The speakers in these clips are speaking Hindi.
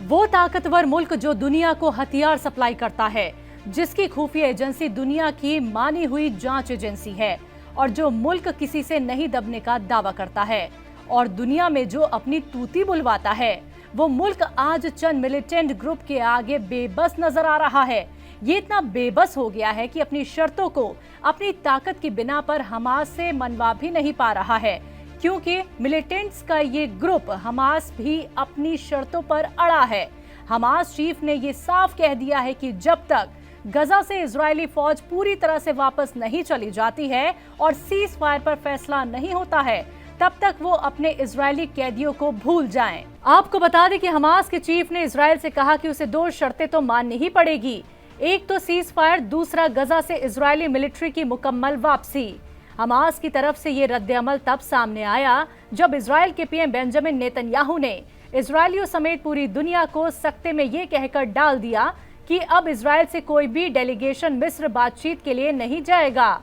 वो ताकतवर मुल्क जो दुनिया को हथियार सप्लाई करता है, जिसकी खुफिया एजेंसी दुनिया की मानी हुई जांच एजेंसी है और जो मुल्क किसी से नहीं दबने का दावा करता है और दुनिया में जो अपनी तूती बुलवाता है, वो मुल्क आज चंद मिलिटेंट ग्रुप के आगे बेबस नजर आ रहा है। ये इतना बेबस हो गया है कि अपनी शर्तों को अपनी ताकत की बिना पर हमास से मनवा भी नहीं पा रहा है, क्योंकि मिलिटेंट्स का ये ग्रुप हमास भी अपनी शर्तों पर अड़ा है। हमास चीफ ने ये साफ कह दिया है कि जब तक गजा से इजरायली फौज पूरी तरह से वापस नहीं चली जाती है और सीज फायर पर फैसला नहीं होता है, तब तक वो अपने इजरायली कैदियों को भूल जाएं। आपको बता दें कि हमास के चीफ ने इजराइल से कहा कि उसे 2 शर्तें तो माननी ही पड़ेगी। एक तो सीज फायर, दूसरा गजा से इजरायली मिलिट्री की मुकम्मल वापसी। हमास की तरफ से ये रद्द-ए-अमल तब सामने आया जब इजराइल के पीएम बेंजामिन नेतन्याहू ने इजरायलियों समेत पूरी दुनिया को सकते में ये कहकर डाल दिया कि अब इजराइल से कोई भी डेलीगेशन मिस्र बातचीत के लिए नहीं जाएगा।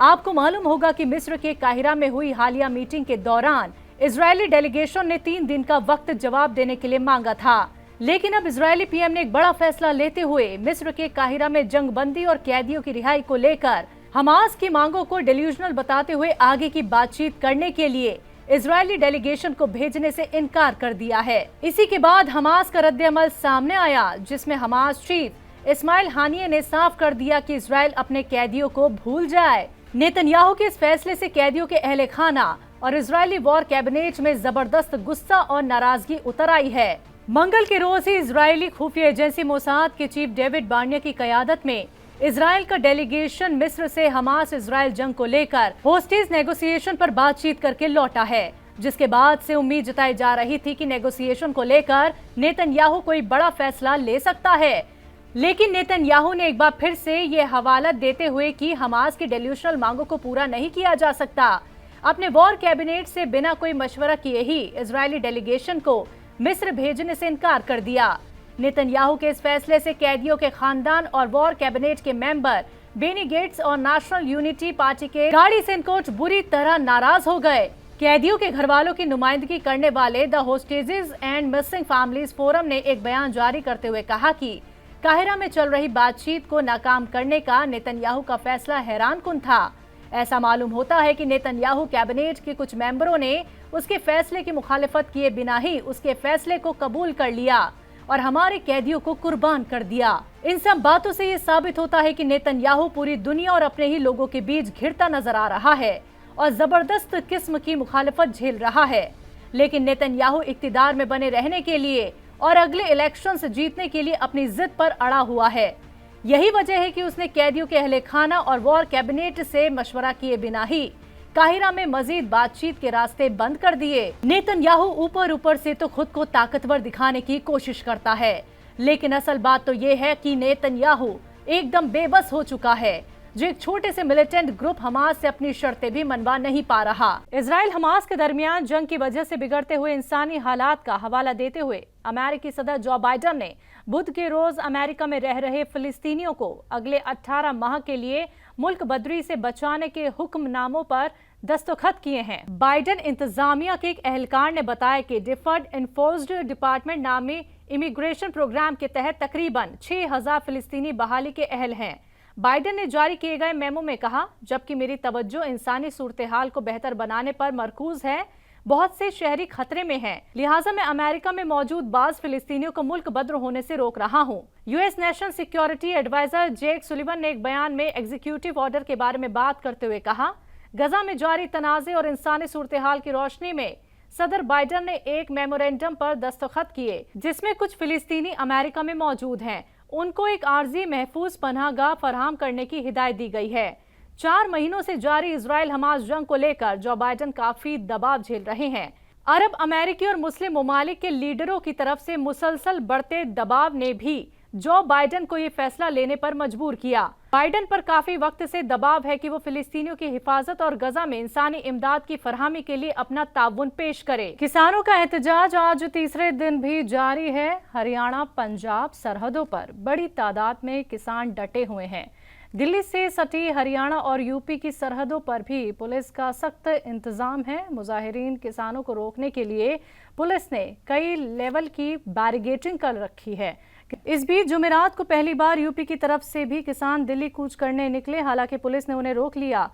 आपको मालूम होगा कि मिस्र के काहिरा में हुई हालिया मीटिंग के दौरान इजरायली डेलीगेशन ने 3 दिन का वक्त जवाब देने के लिए मांगा था, लेकिन अब इजरायली पीएम ने एक बड़ा फैसला लेते हुए मिस्र के काहिरा में जंगबंदी और कैदियों की रिहाई को लेकर हमास की मांगों को डेल्यूजनल बताते हुए आगे की बातचीत करने के लिए इजरायली डेलीगेशन को भेजने से इनकार कर दिया है। इसी के बाद हमास का रद्द-ए-अमल सामने आया, जिसमें हमास चीफ इस्माइल हानिये ने साफ कर दिया कि इजराइल अपने कैदियों को भूल जाए। नेतन्याहू के इस फैसले से कैदियों के अहले खाना और इजरायली वॉर कैबिनेट में जबरदस्त गुस्सा और नाराजगी उतर आई है। मंगल के रोज ही इजरायली खुफिया एजेंसी मोसाद के चीफ डेविड बार्निया की कयादत में इजराइल का डेलीगेशन मिस्र से हमास इजराइल जंग को लेकर होस्टेज नेगोशिएशन पर बातचीत करके लौटा है, जिसके बाद से उम्मीद जताई जा रही थी कि नेगोशिएशन को लेकर नेतन्याहू कोई बड़ा फैसला ले सकता है। लेकिन नेतन्याहू ने एक बार फिर से ये हवाला देते हुए कि हमास की डेल्यूशनल मांगों को पूरा नहीं किया जा सकता, अपने वॉर कैबिनेट से बिना कोई मशवरा किए ही इजरायली डेलीगेशन को मिस्र भेजने से इनकार कर दिया। नेतन्याहू के इस फैसले से कैदियों के खानदान और वॉर कैबिनेट के मेंबर बेनी गेट्स और नेशनल यूनिटी पार्टी के गाड़ी सेनकोट बुरी तरह नाराज हो गए। कैदियों के घर वालों की नुमाइंदगी करने वाले the hostages and missing families forum ने एक बयान जारी करते हुए कहा कि काहिरा में चल रही बातचीत को नाकाम करने का नेतन्याहू का फैसला हैरानकुन था। ऐसा मालूम होता है कि नेतन्याहू कैबिनेट के कुछ मेंबरों ने उसके फैसले की मुखालिफत किए बिना ही उसके फैसले को कबूल कर लिया और हमारे कैदियों को कुर्बान कर दिया। इन सब बातों से ये साबित होता है कि नेतन्याहू पूरी दुनिया और अपने ही लोगों के बीच घिरता नजर आ रहा है और जबरदस्त किस्म की मुखालिफत झेल रहा है। लेकिन नेतन्याहू इक्तिदार में बने रहने के लिए और अगले इलेक्शंस जीतने के लिए अपनी जिद पर अड़ा हुआ है। यही वजह है कि उसने कैदियों के अहले खाना और वॉर कैबिनेट से मशवरा किए बिना ही काहिरा में मजीद बातचीत के रास्ते बंद कर दिए। नेतन्याहू ऊपर से तो खुद को ताकतवर दिखाने की कोशिश करता है, लेकिन असल बात तो ये है कि नेतन्याहू एकदम बेबस हो चुका है, जो एक छोटे से मिलिटेंट ग्रुप हमास से अपनी शर्तें भी मनवा नहीं पा रहा। इजराइल हमास के दरमियान जंग की वजह से बिगड़ते हुए इंसानी हालात का हवाला देते हुए अमेरिकी सदर जो बाइडन ने बुध के रोज अमेरिका में रह रहे फिलिस्तीनियों को अगले 18 माह के लिए मुल्क बदरी से बचाने के हुक्मनामों पर दस्तखत किए हैं। बाइडन इंतजामिया के एक एहलकार ने बताया कि डिफर्ड एनफोर्स्ड डिपार्टमेंट नामी इमिग्रेशन प्रोग्राम के तहत तकरीबन 6000 फिलिस्तीनी बहाली के अहल हैं। बाइडन ने जारी किए गए मेमो में कहा, जबकि मेरी तवज्जो इंसानी सूरत हाल को बेहतर बनाने पर मरकूज है, बहुत से शहरी खतरे में हैं, लिहाजा मैं अमेरिका में मौजूद बाज फिलिस्तीनियों को मुल्क बद्र होने से रोक रहा हूं। US national security advisor Jake Sullivan ने एक बयान में एग्जीक्यूटिव ऑर्डर के बारे में बात करते हुए कहा, गजा में जारी तनाज़े और इंसानी सूरत हाल की रोशनी में सदर बाइडन ने एक मेमोरेंडम पर दस्तखत किए, जिसमें कुछ फिलिस्तीनी अमेरिका में मौजूद हैं, उनको एक आर्जी महफूज पनाहगाह फराहम करने की हिदायत दी गई है। 4 महीनों से जारी इजराइल हमास जंग को लेकर जो बाइडन काफी दबाव झेल रहे हैं। अरब, अमेरिकी और मुस्लिम ममालिक के लीडरों की तरफ से मुसलसल बढ़ते दबाव ने भी जो बाइडन को ये फैसला लेने पर मजबूर किया। बाइडन पर काफी वक्त से दबाव है कि वो फिलिस्तीनियों की हिफाजत और गजा में इंसानी इमदाद की फरहमी के लिए अपना ताउन पेश करे। किसानों का एहतजाज आज तीसरे दिन भी जारी है। हरियाणा पंजाब सरहदों पर बड़ी तादाद में किसान डटे हुए हैं। दिल्ली से सटी हरियाणा और यूपी की सरहदों पर भी पुलिस का सख्त इंतजाम है। मुजाहिरीन किसानों को रोकने के लिए पुलिस ने कई लेवल की बैरिकेडिंग कर रखी है। इस बीच जुमेरात को पहली बार यूपी की तरफ से भी किसान दिल्ली कूच करने निकले, हालांकि पुलिस ने उन्हें रोक लिया।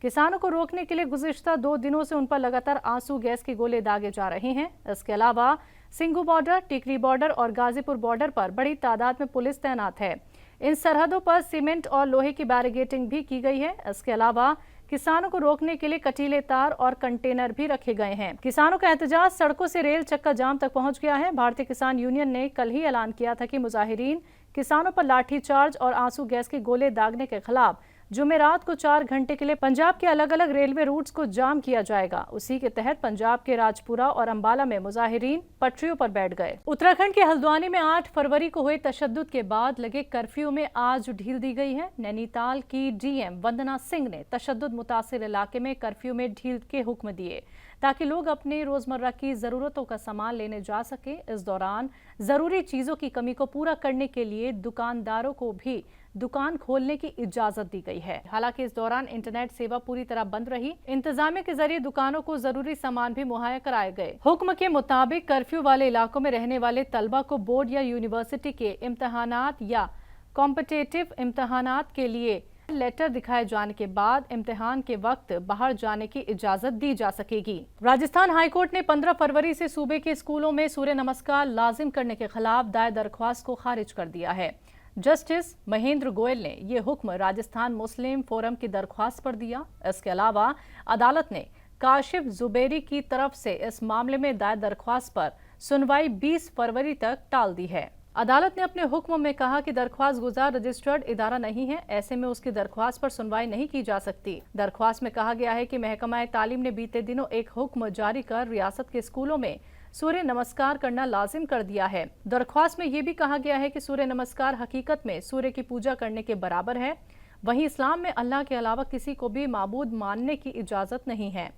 किसानों को रोकने के लिए गुज़िश्ता 2 दिनों से उन पर लगातार आंसू गैस के गोले दागे जा रहे हैं। इसके अलावा सिंघू बॉर्डर, टिकरी बॉर्डर और गाजीपुर बॉर्डर पर बड़ी तादाद में पुलिस तैनात है। इन सरहदों पर सीमेंट और लोहे की बैरिकेडिंग भी की गई है। इसके अलावा किसानों को रोकने के लिए कटीले तार और कंटेनर भी रखे गए हैं। किसानों का एहतजाज सड़कों से रेल चक्का जाम तक पहुंच गया है। भारतीय किसान यूनियन ने कल ही ऐलान किया था कि मुजाहिरीन किसानों पर लाठीचार्ज और आंसू गैस के गोले दागने के खिलाफ जुमेरात को 4 घंटे के लिए पंजाब के अलग अलग रेलवे रूट्स को जाम किया जाएगा। उसी के तहत पंजाब के राजपुरा और अंबाला में मुजाहिरीन पटरियों पर बैठ गए। उत्तराखंड के हल्द्वानी में 8 फरवरी को हुए तशद्दुद के बाद लगे कर्फ्यू में आज ढील दी गई है। नैनीताल की डीएम वंदना सिंह ने तशद्दुद मुतासिर इलाके में कर्फ्यू में ढील के हुक्म दिए ताकि लोग अपने रोजमर्रा की जरूरतों का सामान लेने जा सके। इस दौरान जरूरी चीजों की कमी को पूरा करने के लिए दुकानदारों को भी दुकान खोलने की इजाजत दी गई है। हालांकि इस दौरान इंटरनेट सेवा पूरी तरह बंद रही। इंतजामिया के जरिए दुकानों को जरूरी सामान भी मुहैया कराए गए। हुक्म के मुताबिक कर्फ्यू वाले इलाकों में रहने वाले तलबा को बोर्ड या यूनिवर्सिटी के इम्तहानात या कॉम्पिटिटिव इम्तहानात के लिए लेटर दिखाए जाने के बाद इम्तिहान के वक्त बाहर जाने की इजाजत दी जा सकेगी। राजस्थान हाईकोर्ट ने 15 फरवरी से सूबे के स्कूलों में सूर्य नमस्कार लाजिम करने के खिलाफ दायर दरख्वास्त को खारिज कर दिया है। जस्टिस महेंद्र गोयल ने यह हुक्म राजस्थान मुस्लिम फोरम की दरख्वास्त पर दिया। इसके अलावा अदालत ने काशिफ जुबेरी की तरफ से इस मामले में दायर दरख्वास्त पर सुनवाई 20 फरवरी तक टाल दी है। अदालत ने अपने हुक्म में कहा कि दरख्वास्त गुजार रजिस्टर्ड इदारा नहीं है, ऐसे में उसकी दरख्वास्त पर सुनवाई नहीं की जा सकती। दरख्वास्त में कहा गया है कि महकमा तालीम ने बीते दिनों एक हुक्म जारी कर रियासत के स्कूलों में सूर्य नमस्कार करना लाजिम कर दिया है। दरख्वास्त में यह भी कहा गया है कि सूर्य नमस्कार हकीकत में सूर्य की पूजा करने के बराबर है। वहीं इस्लाम में अल्लाह के अलावा किसी को भी माबूद मानने की इजाजत नहीं है।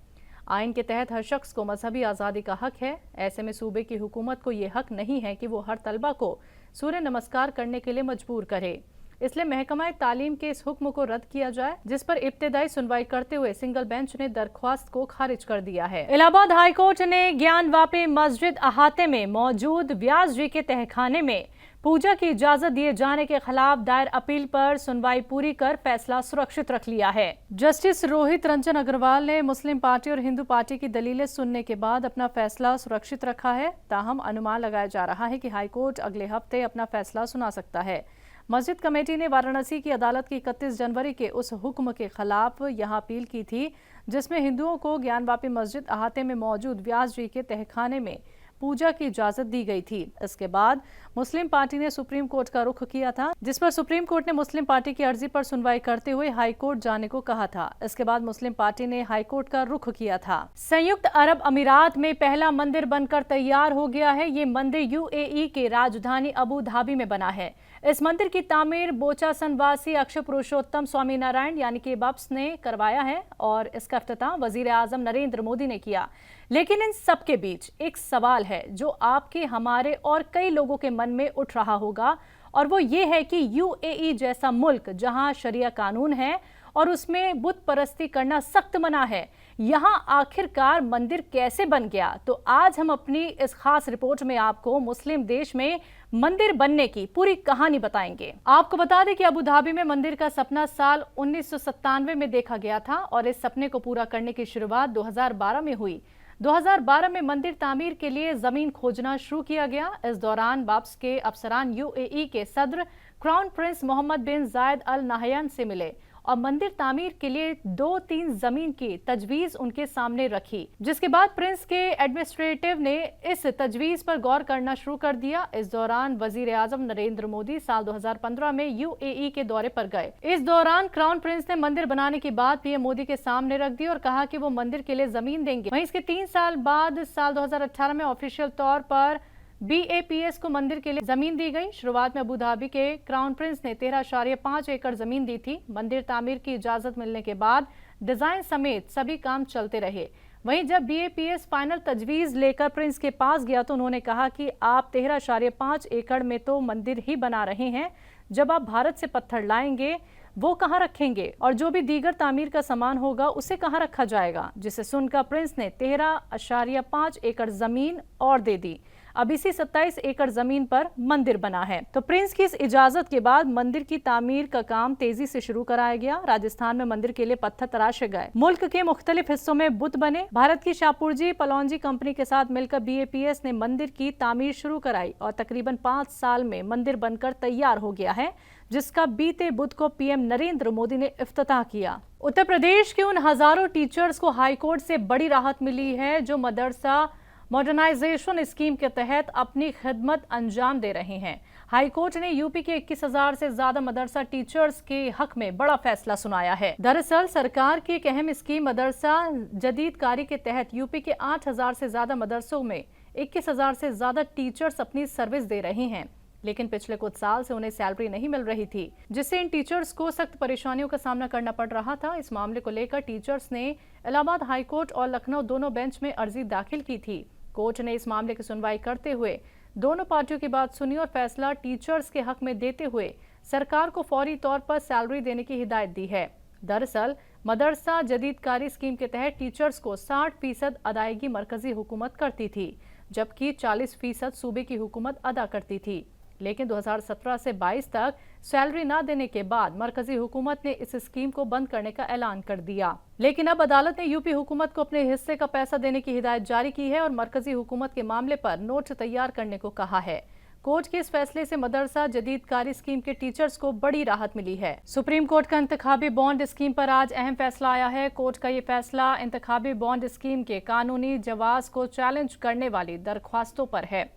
आइन के तहत हर शख्स को मजहबी आज़ादी का हक है। ऐसे में सूबे की हुकूमत को ये हक नहीं है कि वो हर तलबा को सूर्य नमस्कार करने के लिए मजबूर करे। इसलिए महकमा तालीम के इस हुक्म को रद्द किया जाए, जिस पर इब्तिदाई सुनवाई करते हुए सिंगल बेंच ने दरख्वास्त को खारिज कर दिया है। इलाहाबाद हाईकोर्ट ने ज्ञानवापी मस्जिद अहाते में मौजूद व्यास जी के तहखाने में पूजा की इजाजत दिए जाने के खिलाफ दायर अपील पर सुनवाई पूरी कर फैसला सुरक्षित रख लिया है। जस्टिस रोहित रंजन अग्रवाल ने मुस्लिम पार्टी और हिंदू पार्टी की दलीलें सुनने के बाद अपना फैसला सुरक्षित रखा है। ताहम अनुमान लगाया जा रहा है कि हाईकोर्ट अगले हफ्ते अपना फैसला सुना सकता है। मस्जिद कमेटी ने वाराणसी की अदालत की 31 जनवरी के उस हुक्म के खिलाफ यहां अपील की थी, जिसमें हिंदुओं को ज्ञानवापी मस्जिद अहाते में मौजूद व्यास जी के तहखाने में पूजा की इजाजत दी गई थी। इसके बाद मुस्लिम पार्टी ने सुप्रीम कोर्ट का रुख किया था, जिस पर सुप्रीम कोर्ट ने मुस्लिम पार्टी की अर्जी पर सुनवाई करते हुए हाई कोर्ट जाने को कहा था। इसके बाद मुस्लिम पार्टी ने हाई कोर्ट का रुख किया था। संयुक्त अरब अमीरात में पहला मंदिर बनकर तैयार हो गया है। ये मंदिर यूएई के राजधानी अबू धाबी में बना है। इस मंदिर की तामीर बोचासन वासी अक्षय पुरुषोत्तम स्वामी नारायण यानी कि बब्स ने करवाया है और इसका इफ्तिताह वजीर आजम नरेंद्र मोदी ने किया। लेकिन इन सब के बीच एक सवाल है जो आपके, हमारे और कई लोगों के मन में उठ रहा होगा, और वो ये है कि यूएई जैसा मुल्क जहां शरिया कानून है और उसमें बुत परस्ती करना सख्त मना है, यहां आखिरकार मंदिर कैसे बन गया? तो आज हम अपनी इस खास रिपोर्ट में आपको मुस्लिम देश में मंदिर बनने की पूरी कहानी बताएंगे। आपको बता दें कि अबू धाबी में मंदिर का सपना साल 1997 में देखा गया था और इस सपने को पूरा करने की शुरुआत 2012 में हुई। 2012 में मंदिर तामीर के लिए जमीन खोजना शुरू किया गया। इस दौरान बब्स के अफसरान यूएई के सदर क्राउन प्रिंस मोहम्मद बिन जायद अल नाहयान से मिले और मंदिर तामीर के लिए 2-3 जमीन की तजवीज उनके सामने रखी, जिसके बाद प्रिंस के एडमिनिस्ट्रेटिव ने इस तजवीज पर गौर करना शुरू कर दिया। इस दौरान वजीर आजम नरेंद्र मोदी साल 2015 में यूएई के दौरे पर गए। इस दौरान क्राउन प्रिंस ने मंदिर बनाने की बात पीएम मोदी के सामने रख दी और कहा कि वो मंदिर के लिए जमीन देंगे। वहीं इसके 3 साल बाद साल 2018 में ऑफिशियल तौर पर BAPS को मंदिर के लिए जमीन दी गई। शुरुआत में अबू धाबी के क्राउन प्रिंस ने 13.5 एकड़ जमीन दी थी। मंदिर तामीर की इजाजत मिलने के बाद डिजाइन समेत सभी काम चलते रहे। वहीं जब BAPS फाइनल तजवीज लेकर प्रिंस के पास गया तो उन्होंने कहा कि आप 13.5 एकड़ में तो मंदिर ही बना रहे हैं, जब आप भारत से पत्थर लाएंगे, वो कहाँ रखेंगे और जो भी दीगर तामीर का सामान होगा उसे कहाँ रखा जाएगा, जिसे सुनकर प्रिंस ने 13.5 एकड़ जमीन और दे दी। अब इसी 27 एकड़ जमीन पर मंदिर बना है। तो प्रिंस की इस इजाजत के बाद मंदिर की तामीर का काम तेजी से शुरू कराया गया। राजस्थान में मंदिर के लिए पत्थर तराशे गए। मुल्क के मुख्तलिफ हिस्सों में बुत बने। भारत की शाहपुरजी पलौंजी कंपनी के साथ मिलकर BAPS ने मंदिर की तामीर शुरू कराई और तकरीबन 5 साल में मंदिर बनकर तैयार हो गया है, जिसका बीते बुध को PM नरेंद्र मोदी ने इफ्तिताह किया। उत्तर प्रदेश के उन हजारों टीचर्स को हाईकोर्ट से बड़ी राहत मिली है जो मदरसा मॉडर्नाइजेशन स्कीम के तहत अपनी खिदमत अंजाम दे रहे हैं। हाईकोर्ट ने यूपी के 21,000 से ज्यादा मदरसा टीचर्स के हक में बड़ा फैसला सुनाया है। दरअसल सरकार की एक अहम स्कीम मदरसा जदीदकारी के तहत यूपी के 8,000 से ज्यादा मदरसों में 21,000 से ज्यादा टीचर्स अपनी सर्विस दे रहे हैं, लेकिन पिछले कुछ साल से उन्हें सैलरी नहीं मिल रही थी, जिससे इन टीचर्स को सख्त परेशानियों का सामना करना पड़ रहा था। इस मामले को लेकर टीचर्स ने इलाहाबाद हाईकोर्ट और लखनऊ दोनों बेंच में अर्जी दाखिल की थी। कोर्ट ने इस मामले की सुनवाई करते हुए दोनों पार्टियों की बात सुनी और फैसला टीचर्स के हक में देते हुए सरकार को फौरी तौर पर सैलरी देने की हिदायत दी है। दरअसल मदरसा जदीदकारी स्कीम के तहत टीचर्स को 60% अदायगी मरकजी हुकूमत करती थी, जबकि 40% सूबे की हुकूमत अदा करती थी। लेकिन 2017 से 22 तक सैलरी न देने के बाद मरकजी हुकूमत ने इस स्कीम को बंद करने का ऐलान कर दिया। लेकिन अब अदालत ने यूपी हुकूमत को अपने हिस्से का पैसा देने की हिदायत जारी की है और मरकजी हुकूमत के मामले पर नोट तैयार करने को कहा है। कोर्ट के इस फैसले से मदरसा जदीदकारी स्कीम के टीचर्स को बड़ी राहत मिली है। सुप्रीम कोर्ट का इंतखाबी बॉन्ड स्कीम पर आज अहम फैसला आया है। कोर्ट का ये फैसला इंतखाबी बॉन्ड स्कीम के कानूनी जवाज को चैलेंज करने वाली दरख्वास्तों पर है।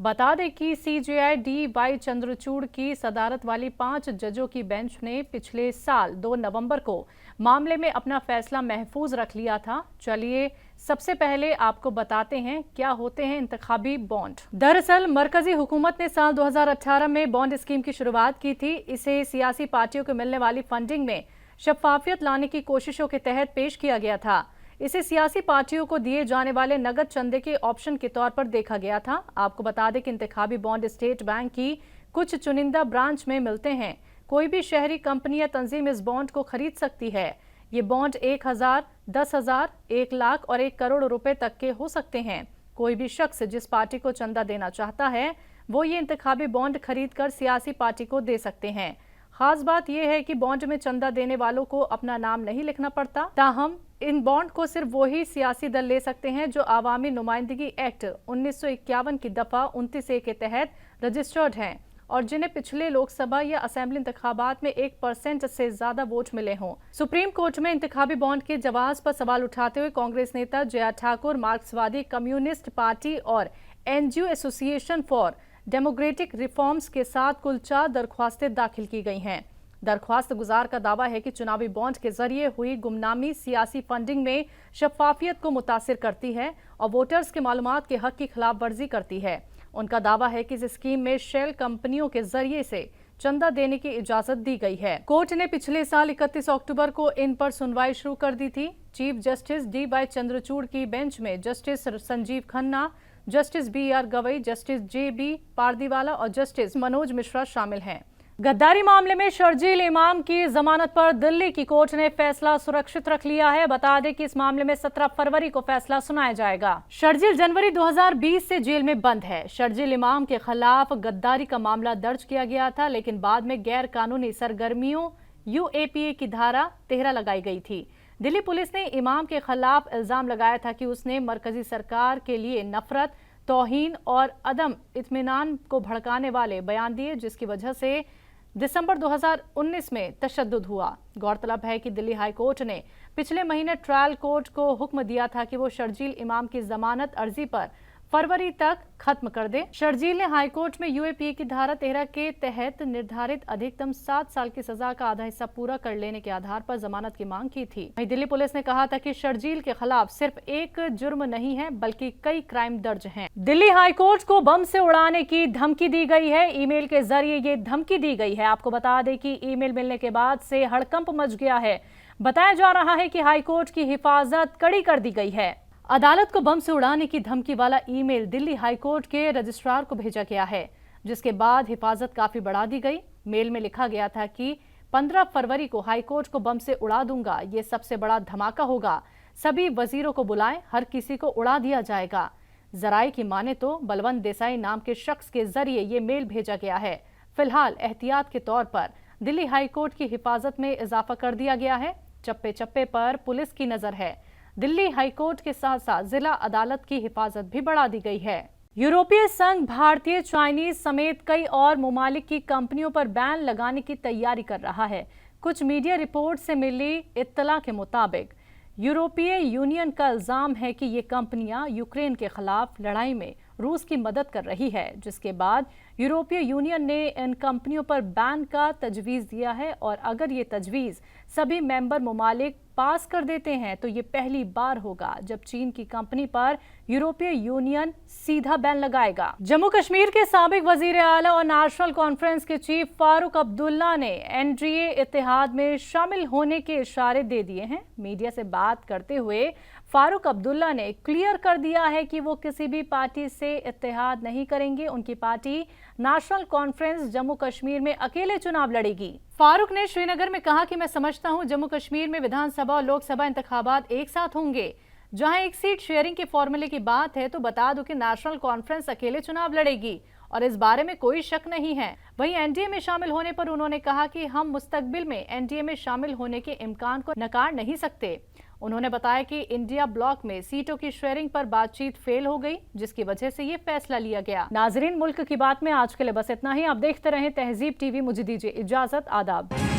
बता दें कि CJI DY चंद्रचूड़ की सदारत वाली 5 जजों की बेंच ने पिछले साल 2 नवंबर को मामले में अपना फैसला महफूज रख लिया था। चलिए सबसे पहले आपको बताते हैं क्या होते हैं इंतखाबी बॉन्ड। दरअसल मरकजी हुकूमत ने साल 2018 में बॉन्ड स्कीम की शुरुआत की थी। इसे सियासी पार्टियों को मिलने वाली फंडिंग में शफाफियत लाने की कोशिशों के तहत पेश किया गया था। इसे सियासी पार्टियों को दिए जाने वाले नगद चंदे के ऑप्शन के तौर पर देखा गया था। आपको बता दें कि इंतखाबी बॉन्ड स्टेट बैंक की कुछ चुनिंदा ब्रांच में मिलते हैं। कोई भी शहरी कंपनी या तंजीम इस बॉन्ड को खरीद सकती है। ये बॉन्ड 1,000, 10,000, 1 लाख और 1 करोड़ रुपए तक के हो सकते हैं। कोई भी शख्स जिस पार्टी को चंदा देना चाहता है वो ये इंतखाबी बॉन्ड खरीद कर सियासी पार्टी को दे सकते हैं। खास बात यह है कि बॉन्ड में चंदा देने वालों को अपना नाम नहीं लिखना पड़ता। ताहम इन बॉन्ड को सिर्फ वही सियासी दल ले सकते हैं जो आवामी नुमाइंदगी एक्ट 1951 की दफा 29A के तहत रजिस्टर्ड हैं और जिन्हें पिछले लोकसभा या असेंबली इंतखाबात में 1% से ज्यादा वोट मिले हों। सुप्रीम कोर्ट में इंतखाबी बॉन्ड के जवाब पर सवाल उठाते हुए कांग्रेस नेता जया ठाकुर, मार्क्सवादी कम्युनिस्ट पार्टी और NGO association for democratic reforms के साथ कुल 4 दरख्वास्तें दाखिल की गई हैं। दरख्वास्त गुजार का दावा है कि चुनावी बॉन्ड के जरिए हुई गुमनामी सियासी फंडिंग में शफाफियत को मुतासिर करती है और वोटर्स के मालूमात के हक की खिलाफ वर्जी करती है। उनका दावा है कि इस स्कीम में शेल कंपनियों के जरिए से चंदा देने की इजाजत दी गई है। कोर्ट ने पिछले साल 31 अक्टूबर को इन पर सुनवाई शुरू कर दी थी। चीफ जस्टिस DY चंद्रचूड़ की बेंच में justice Sanjeev Khanna, justice BR Gavai, justice JB Pardiwala और जस्टिस मनोज मिश्रा शामिल हैं। गद्दारी मामले में शर्जील इमाम की जमानत पर दिल्ली की कोर्ट ने फैसला सुरक्षित रख लिया है। बता दें कि इस मामले में 17 फरवरी को फैसला सुनाया जाएगा। शर्जील जनवरी 2020 से जेल में बंद है। शर्जील इमाम के खिलाफ गद्दारी का मामला दर्ज किया गया था, लेकिन बाद में गैर कानूनी सरगर्मियों UAPA की धारा 13 लगाई गई थी। दिल्ली पुलिस ने इमाम के खिलाफ इल्जाम लगाया था कि उसने मरकजी सरकार के लिए नफरत, तौहीन और अदम इत्मीनान को भड़काने वाले बयान दिए, जिसकी वजह से दिसंबर 2019 में तशद्दुद हुआ। गौरतलब है कि दिल्ली हाई कोर्ट ने पिछले महीने ट्रायल कोर्ट को हुक्म दिया था कि वो शर्जील इमाम की जमानत अर्जी पर फरवरी तक खत्म कर दे। शर्जील ने हाई कोर्ट में UAPA की धारा 13 के तहत निर्धारित अधिकतम 7 साल की सजा का आधा हिस्सा पूरा कर लेने के आधार पर जमानत की मांग की थी। वहीं दिल्ली पुलिस ने कहा था कि शर्जील के खिलाफ सिर्फ एक जुर्म नहीं है बल्कि कई क्राइम दर्ज हैं। दिल्ली हाई कोर्ट को बम से उड़ाने की धमकी दी गई है। ईमेल के जरिए ये धमकी दी गई है। आपको बता दें कि ईमेल मिलने के बाद से हड़कंप मच गया है। बताया जा रहा है कि हाई कोर्ट की हिफाजत कड़ी कर दी गई है। अदालत को बम से उड़ाने की धमकी वाला ईमेल दिल्ली हाई कोर्ट के रजिस्ट्रार को भेजा गया है, जिसके बाद हिफाजत काफी बढ़ा दी गई। मेल में लिखा गया था कि 15 फरवरी को हाईकोर्ट को बम से उड़ा दूंगा, ये सबसे बड़ा धमाका होगा। सभी वजीरों को बुलाएं, हर किसी को उड़ा दिया जाएगा। जराये की माने तो बलवंत देसाई नाम के शख्स के जरिए ये मेल भेजा गया है। फिलहाल एहतियात के तौर पर दिल्ली हाईकोर्ट की हिफाजत में इजाफा कर दिया गया है। चप्पे चप्पे पर पुलिस की नजर है। दिल्ली हाईकोर्ट के साथ साथ जिला अदालत की हिफाजत भी बढ़ा दी गई है। यूरोपीय संघ भारतीय, चाइनीज समेत कई और ममालिक की कंपनियों पर बैन लगाने की तैयारी कर रहा है। कुछ मीडिया रिपोर्ट से मिली इत्तला के मुताबिक यूरोपीय यूनियन का इल्जाम है कि ये कंपनियां यूक्रेन के खिलाफ लड़ाई में रूस की मदद कर रही है, जिसके बाद यूरोपीय यूनियन ने इन कंपनियों पर बैन का तजवीज़ दिया है। और अगर ये तजवीज़ सभी मेंबर ममालिक पास कर देते हैं तो ये पहली बार होगा जब चीन की कंपनी पर यूरोपीय यूनियन सीधा बैन लगाएगा। जम्मू कश्मीर के साबिक वजीर आला और नेशनल कॉन्फ्रेंस के चीफ फारूक अब्दुल्ला ने एनडीए इत्तेहाद में शामिल होने के इशारे दे दिए हैं। मीडिया से बात करते हुए फारूक अब्दुल्ला ने क्लियर कर दिया है कि वो किसी भी पार्टी से इत्तेहाद नहीं करेंगे। उनकी party national conference Jammu Kashmir में अकेले चुनाव लड़ेगी। फारूक ने श्रीनगर में कहा कि मैं समझता हूं जम्मू कश्मीर में विधानसभा और लोकसभा इंतखाबात एक साथ होंगे। जहां एक सीट शेयरिंग के फॉर्मूले की बात है तो बता दूं कि नेशनल कॉन्फ्रेंस अकेले चुनाव लड़ेगी और इस बारे में कोई शक नहीं है। वहीं एनडीए में शामिल होने पर उन्होंने कहा कि हम मुस्तकबिल में एनडीए में शामिल होने के इम्कान को नकार नहीं सकते। उन्होंने बताया कि इंडिया ब्लॉक में सीटों की शेयरिंग पर बातचीत फेल हो गई, जिसकी वजह से ये फैसला लिया गया। नाजरीन, मुल्क की बात में आज के लिए बस इतना ही। आप देखते रहें तहजीब टीवी। मुझे दीजिए इजाजत। आदाब।